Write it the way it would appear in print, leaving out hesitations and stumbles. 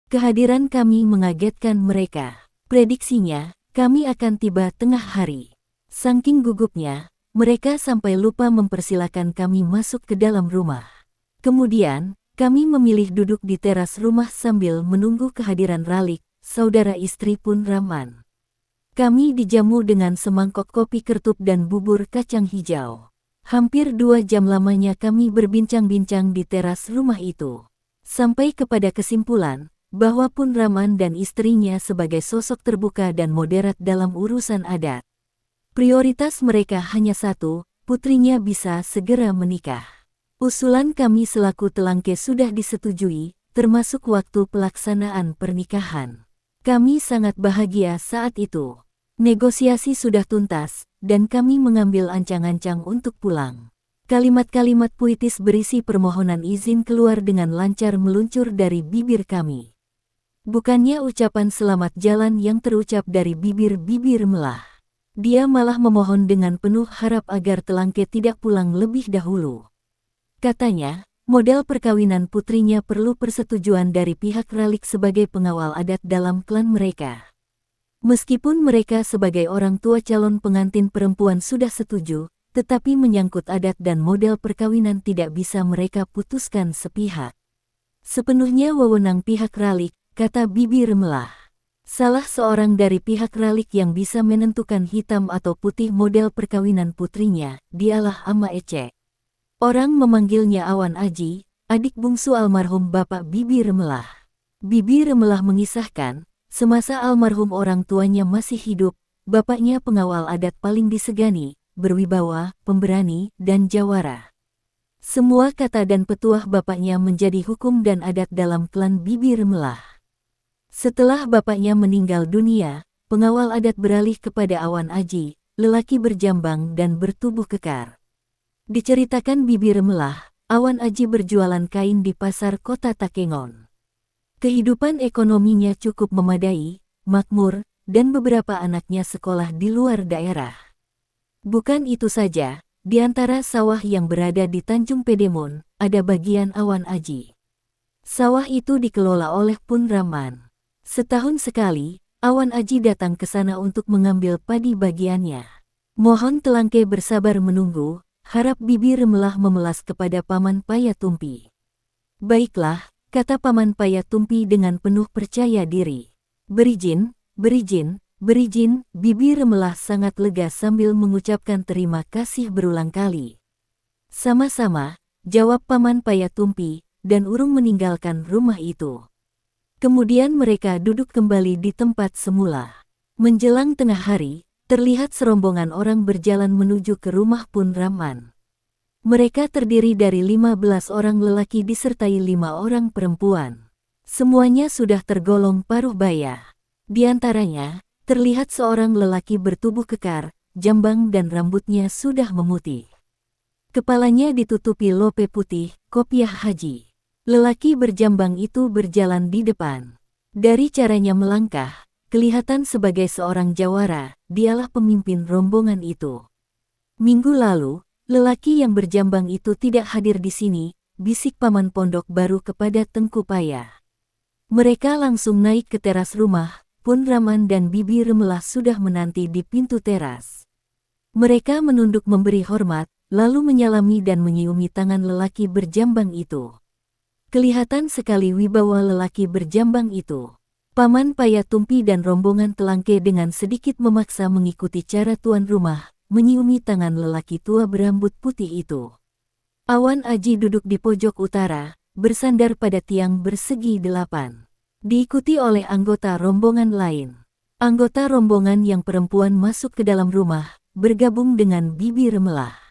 Kehadiran kami mengagetkan mereka. Prediksinya, kami akan tiba tengah hari. Saking gugupnya, mereka sampai lupa mempersilakan kami masuk ke dalam rumah. Kemudian, kami memilih duduk di teras rumah sambil menunggu kehadiran Ralik, saudara istri Pun Rahman. Kami dijamu dengan semangkok kopi kertup dan bubur kacang hijau. Hampir 2 jam lamanya kami berbincang-bincang di teras rumah itu. Sampai kepada kesimpulan, bahwa Pun Rahman dan istrinya sebagai sosok terbuka dan moderat dalam urusan adat. Prioritas mereka hanya satu, putrinya bisa segera menikah. Usulan kami selaku telangke sudah disetujui, termasuk waktu pelaksanaan pernikahan. Kami sangat bahagia saat itu. Negosiasi sudah tuntas, dan kami mengambil ancang-ancang untuk pulang. Kalimat-kalimat puitis berisi permohonan izin keluar dengan lancar meluncur dari bibir kami. Bukannya ucapan selamat jalan yang terucap dari bibir-bibir Melah. Dia malah memohon dengan penuh harap agar telangke tidak pulang lebih dahulu. Katanya, model perkawinan putrinya perlu persetujuan dari pihak Ralik sebagai pengawal adat dalam klan mereka. Meskipun mereka sebagai orang tua calon pengantin perempuan sudah setuju, tetapi menyangkut adat dan model perkawinan tidak bisa mereka putuskan sepihak. Sepenuhnya wewenang pihak Ralik, kata bibir Melah. Salah seorang dari pihak Ralik yang bisa menentukan hitam atau putih model perkawinan putrinya, dialah Ama Ece. Orang memanggilnya Awan Aji, adik bungsu almarhum Bapak Bibir Melah. Bibir Melah mengisahkan, semasa almarhum orang tuanya masih hidup, bapaknya pengawal adat paling disegani, berwibawa, pemberani, dan jawara. Semua kata dan petuah bapaknya menjadi hukum dan adat dalam klan Bibir Melah. Setelah bapaknya meninggal dunia, pengawal adat beralih kepada Awan Aji, lelaki berjambang dan bertubuh kekar. Diceritakan Bibir Melah, Awan Aji berjualan kain di pasar kota Takengon. Kehidupan ekonominya cukup memadai, makmur, dan beberapa anaknya sekolah di luar daerah. Bukan itu saja, di antara sawah yang berada di Tanjung Pedemon, ada bagian Awan Aji. Sawah itu dikelola oleh Pun Rahman. Setahun sekali, Awan Aji datang ke sana untuk mengambil padi bagiannya. Mohon telangke bersabar menunggu, harap Bibir Melah memelas kepada Paman Payatumpi. Baiklah, kata Paman Payatumpi dengan penuh percaya diri. Berizin, berizin, berizin, Bibir Melah sangat lega sambil mengucapkan terima kasih berulang kali. Sama-sama, jawab Paman Payatumpi, dan urung meninggalkan rumah itu. Kemudian mereka duduk kembali di tempat semula. Menjelang tengah hari, terlihat serombongan orang berjalan menuju ke rumah Pun Rahman. Mereka terdiri dari 15 orang lelaki disertai 5 orang perempuan. Semuanya sudah tergolong paruh baya. Di antaranya, terlihat seorang lelaki bertubuh kekar, jambang dan rambutnya sudah memutih. Kepalanya ditutupi lope putih, kopiah haji. Lelaki berjambang itu berjalan di depan. Dari caranya melangkah, kelihatan sebagai seorang jawara, dialah pemimpin rombongan itu. Minggu lalu, lelaki yang berjambang itu tidak hadir di sini, bisik Paman Pondok Baru kepada Tengku Payah. Mereka langsung naik ke teras rumah, Pun Rahman dan Bibir Melah sudah menanti di pintu teras. Mereka menunduk memberi hormat, lalu menyalami dan menyiumi tangan lelaki berjambang itu. Kelihatan sekali wibawa lelaki berjambang itu. Paman Payatumpi dan rombongan telangke dengan sedikit memaksa mengikuti cara tuan rumah, menyiumi tangan lelaki tua berambut putih itu. Awan Aji duduk di pojok utara, bersandar pada tiang bersegi 8. Diikuti oleh anggota rombongan lain. Anggota rombongan yang perempuan masuk ke dalam rumah, bergabung dengan Bibir Melah.